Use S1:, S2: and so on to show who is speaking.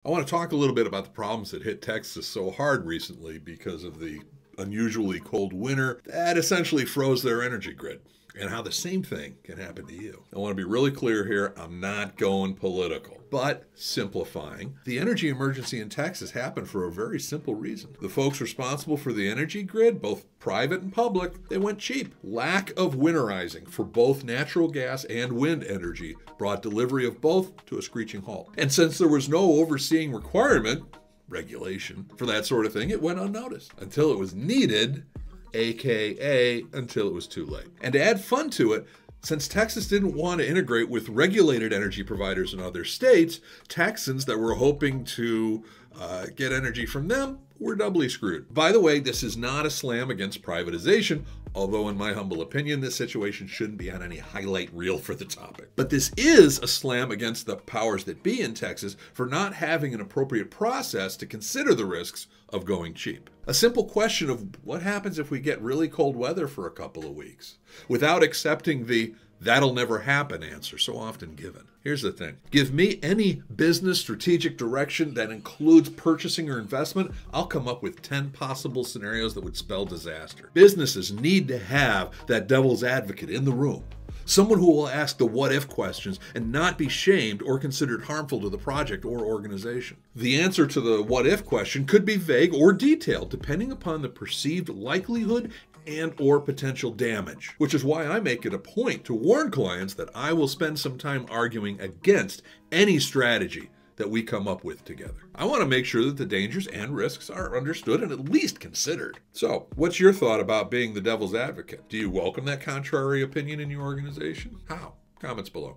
S1: I want to talk a little bit about the problems that hit Texas so hard recently because of the unusually cold winter that essentially froze their energy grid, and how the same thing can happen to you. I want to be really clear here. I'm not going political, but simplifying. The energy emergency in Texas happened for a very simple reason. The folks responsible for the energy grid, both private and public, they went cheap. Lack of winterizing for both natural gas and wind energy brought delivery of both to a screeching halt. And since there was no overseeing requirement, regulation, for that sort of thing, it went unnoticed until it was needed, aka until it was too late. And to add fun to it, since Texas didn't want to integrate with regulated energy providers in other states, Texans that were hoping to get energy from them were doubly screwed. By the way, this is not a slam against privatization, although in my humble opinion, this situation shouldn't be on any highlight reel for the topic. But this is a slam against the powers that be in Texas for not having an appropriate process to consider the risks of going cheap. A simple question of what happens if we get really cold weather for a couple of weeks, without accepting the "that'll never happen" answer so often given. Here's the thing. Give me any business strategic direction that includes purchasing or investment, I'll come up with 10 possible scenarios that would spell disaster. Businesses need to have that devil's advocate in the room. Someone who will ask the what-if questions and not be shamed or considered harmful to the project or organization. The answer to the what-if question could be vague or detailed, depending upon the perceived likelihood and or potential damage, which is why I make it a point to warn clients that I will spend some time arguing against any strategy that we come up with together. I want to make sure that the dangers and risks are understood and at least considered. So, what's your thought about being the devil's advocate? Do you welcome that contrary opinion in your organization? How? Comments below.